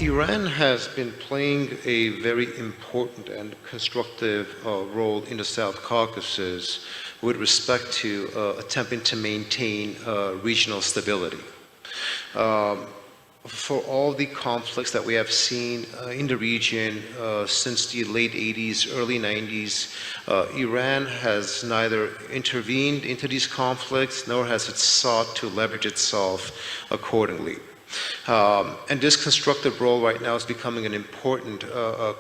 Iran has been playing a very important and constructive role in the South Caucasus with respect to attempting to maintain regional stability. For all the conflicts that we have seen in the region since the late 80s, early 90s, Iran has neither intervened into these conflicts nor has it sought to leverage itself accordingly. And this constructive role right now is becoming an important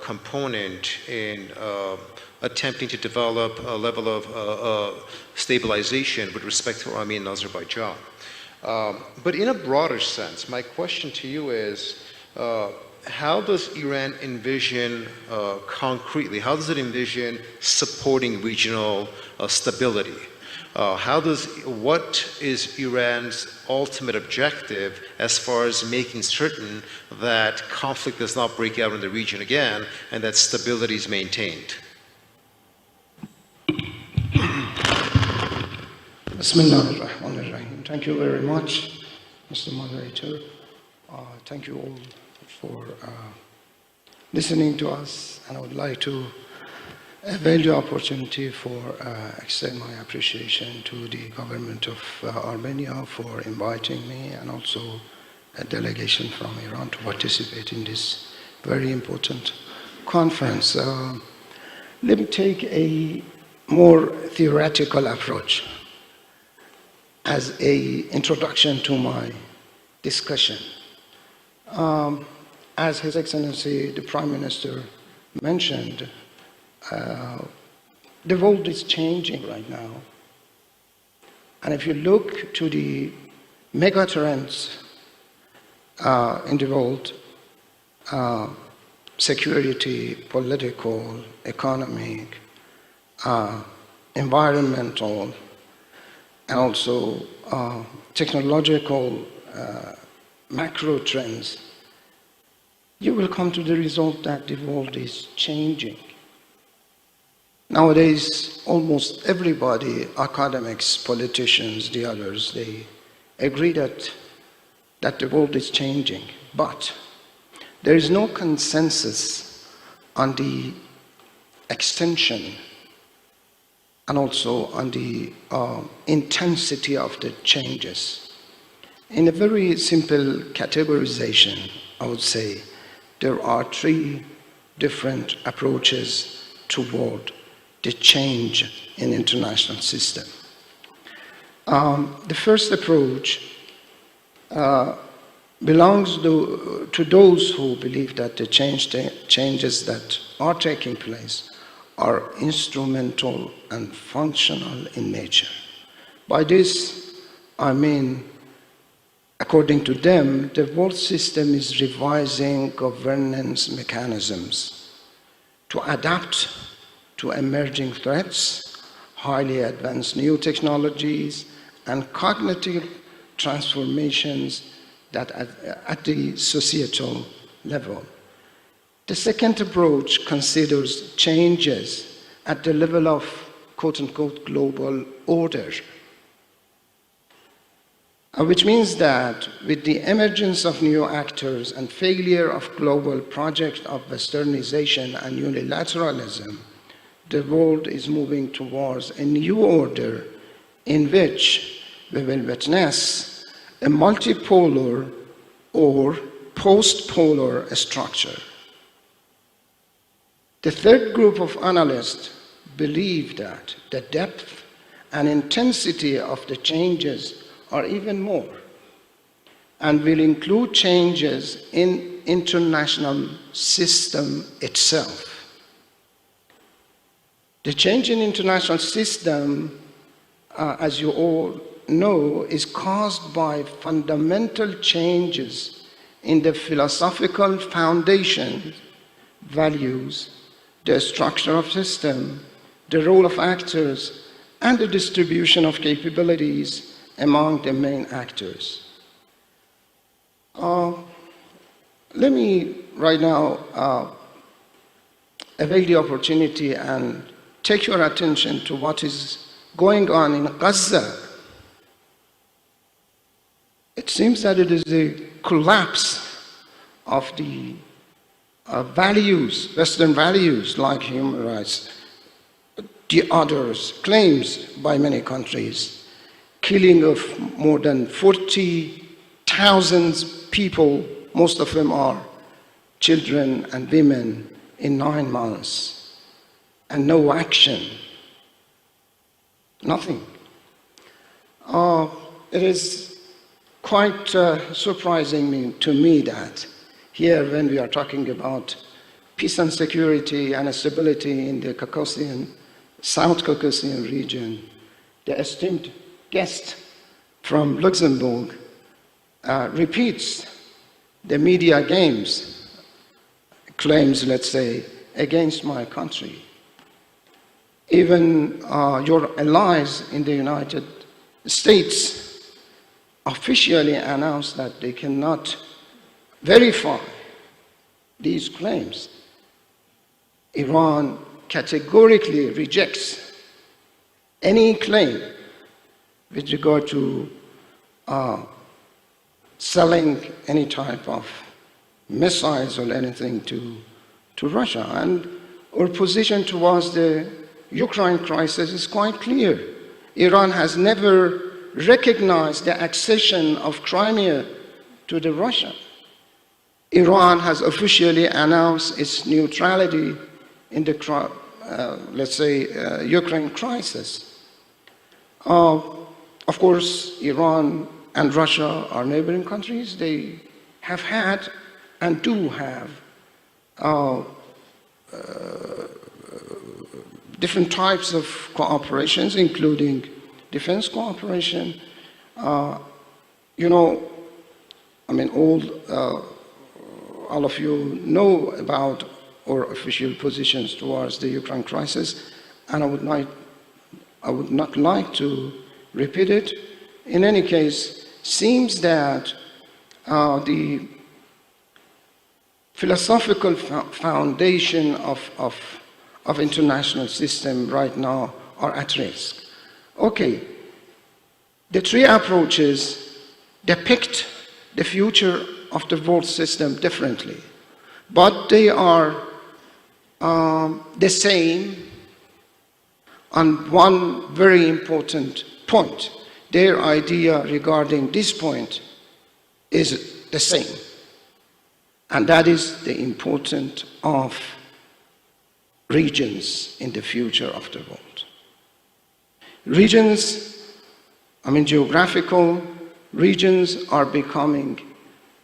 component in attempting to develop a level of stabilization with respect to Armenia and Azerbaijan. But in a broader sense, my question to you is, how does Iran envision concretely, how does it envision supporting regional stability? What is Iran's ultimate objective as far as making certain that conflict does not break out in the region again and that stability is maintained? Bismillahirrahmanirrahim. Thank you very much, Mr. Moderator. Thank you all for listening to us, and I would like to avail the opportunity for extend my appreciation to the government of Armenia for inviting me, and also a delegation from Iran to participate in this very important conference. Let me take a more theoretical approach as an introduction to my discussion. As His Excellency the Prime Minister mentioned, the world is changing right now. And if you look to the megatrends in the world, security, political, economic, environmental, and also technological macro trends, you will come to the result that the world is changing. Nowadays, almost everybody, academics, politicians, the others, they agree that the world is changing. But there is no consensus on the extension and also on the intensity of the changes. In a very simple categorization, I would say there are three different approaches toward the change in international system. The first approach belongs to those who believe that the changes that are taking place are instrumental and functional in nature. By this, I mean, according to them, the world system is revising governance mechanisms to adapt to emerging threats, highly advanced new technologies, and cognitive transformations that at the societal level. The second approach considers changes at the level of quote-unquote global order, which means that with the emergence of new actors and failure of global projects of westernization and unilateralism, the world is moving towards a new order in which we will witness a multipolar or post-polar structure. The third group of analysts believe that the depth and intensity of the changes are even more and will include changes in international system itself. The change in international system, as you all know, is caused by fundamental changes in the philosophical foundation, values, the structure of system, the role of actors, and the distribution of capabilities among the main actors. Let me right now avail the opportunity and take your attention to what is going on in Gaza. It seems that it is the collapse of the values, Western values like human rights, the others, claims by many countries, killing of more than 40,000 people, most of them are children and women, in 9 months, and no action, nothing. It is quite surprising to me that here, when we are talking about peace and security and stability in the South Caucasian region, the esteemed guest from Luxembourg repeats the media games, claims, let's say, against my country. Even your allies in the United States officially announced that they cannot verify these claims. Iran categorically rejects any claim with regard to selling any type of missiles or anything to Russia. And our position towards the Ukraine crisis is quite clear. Iran has never recognized the accession of Crimea to the Russia. Iran has officially announced its neutrality in the, Ukraine crisis. Of course, Iran and Russia are neighboring countries. They have had and do have different types of cooperations, including defense cooperation. All of you know about our official positions towards the Ukraine crisis, and I would not like to repeat it. In any case, seems that the philosophical foundation of international system right now are at risk. Okay, the three approaches depict the future of the world system differently, but they are the same on one very important point. Their idea regarding this point is the same, and that is the importance of regions in the future of the world. Geographical regions are becoming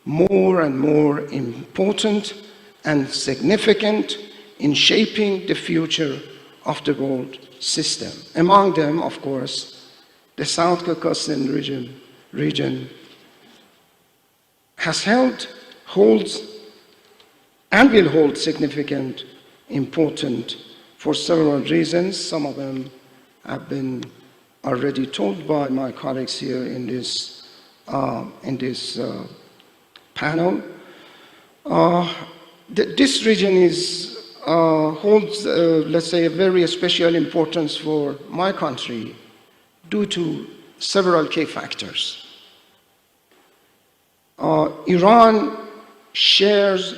more and more important and significant in shaping the future of the world system. Among them, of course, the South Caucasian region has held, holds, and will hold significant importance for several reasons. Some of them have been already told by my colleagues here in this panel. This region holds, let's say, a very special importance for my country due to several key factors. Iran shares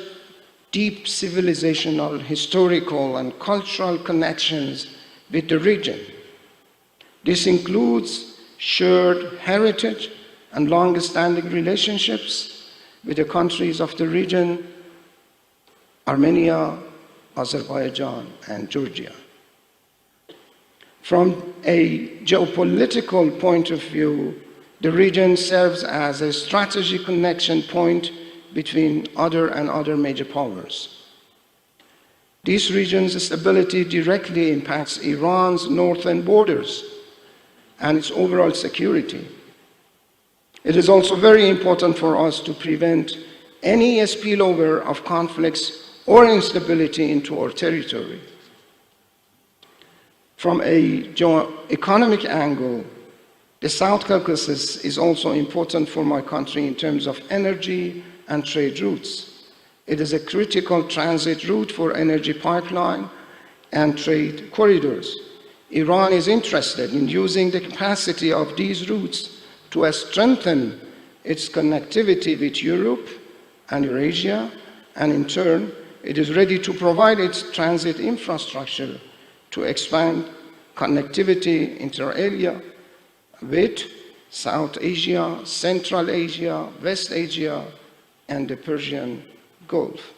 deep civilizational, historical, and cultural connections with the region. This includes shared heritage and long-standing relationships with the countries of the region, Armenia, Azerbaijan, and Georgia. From a geopolitical point of view, the region serves as a strategic connection point between other major powers. This region's stability directly impacts Iran's northern borders and its overall security. It is also very important for us to prevent any spillover of conflicts or instability into our territory. From a geo-economic angle, the South Caucasus is also important for my country in terms of energy and trade routes. It is a critical transit route for energy pipeline and trade corridors. Iran is interested in using the capacity of these routes to strengthen its connectivity with Europe and Eurasia, and in turn, it is ready to provide its transit infrastructure to expand connectivity inter alia with South Asia, Central Asia, West Asia, and the Persian Gulf.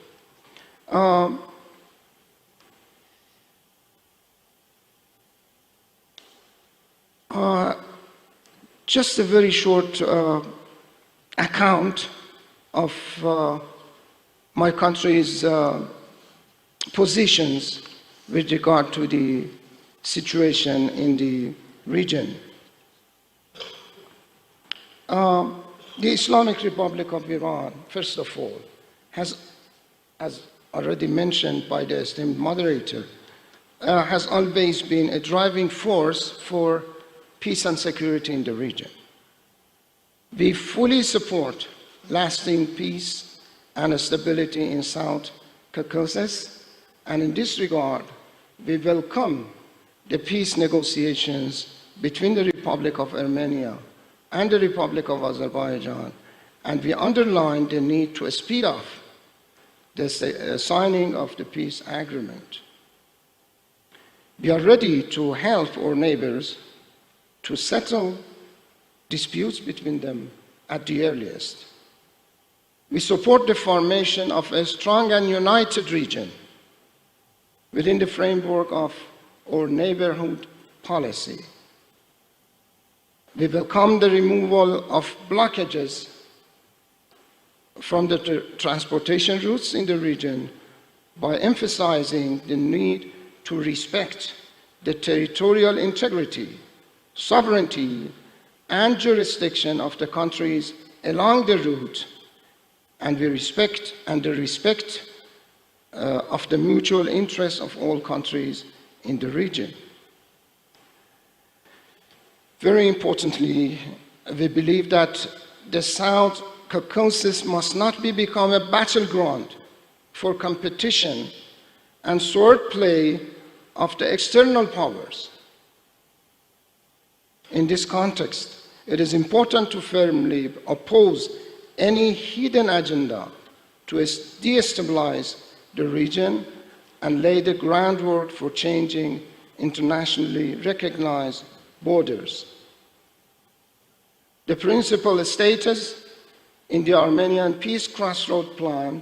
Just a very short account of my country's positions with regard to the situation in the region. The Islamic Republic of Iran, first of all, has, as already mentioned by the esteemed moderator, has always been a driving force for peace and security in the region. We fully support lasting peace and stability in South Caucasus, and in this regard, we welcome the peace negotiations between the Republic of Armenia and the Republic of Azerbaijan, and we underline the need to speed up the signing of the peace agreement. We are ready to help our neighbors to settle disputes between them at the earliest. We support the formation of a strong and united region within the framework of our neighborhood policy. We welcome the removal of blockages from the transportation routes in the region by emphasizing the need to respect the territorial integrity, sovereignty, and jurisdiction of the countries along the route, and the respect of the mutual interests of all countries in the region. Very importantly, we believe that the South Caucasus must not become a battleground for competition and swordplay of the external powers. In this context, it is important to firmly oppose any hidden agenda to destabilize the region and lay the groundwork for changing internationally recognized borders. The principal status in the Armenian Peace Crossroad Plan,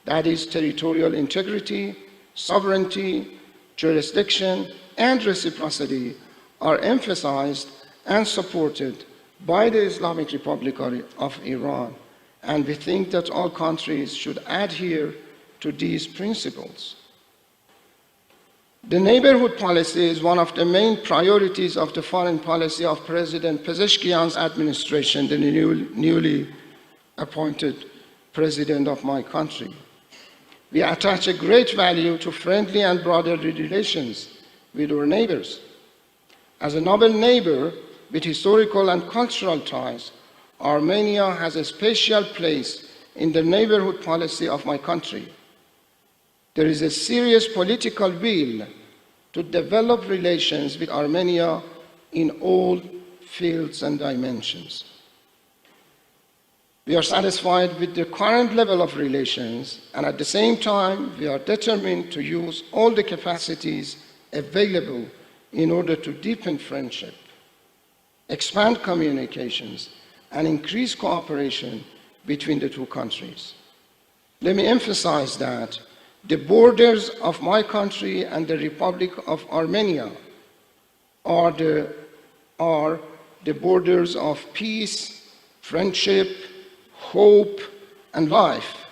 that is territorial integrity, sovereignty, jurisdiction, and reciprocity, are emphasized and supported by the Islamic Republic of Iran, and we think that all countries should adhere to these principles. The neighborhood policy is one of the main priorities of the foreign policy of President Pezeshkian's administration, the newly appointed president of my country. We attach a great value to friendly and brotherly relations with our neighbors. As a noble neighbor with historical and cultural ties, Armenia has a special place in the neighborhood policy of my country. There is a serious political will to develop relations with Armenia in all fields and dimensions. We are satisfied with the current level of relations, and at the same time, we are determined to use all the capacities available in order to deepen friendship, expand communications, and increase cooperation between the two countries. Let me emphasize that the borders of my country and the Republic of Armenia are the borders of peace, friendship, hope, and life,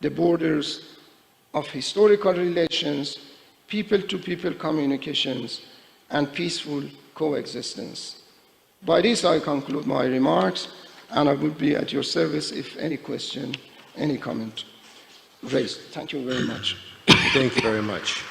the borders of historical relations, people-to-people communications, and peaceful coexistence. By this, I conclude my remarks, and I will be at your service if any question, any comment raised. Thank you very much. Thank you very much.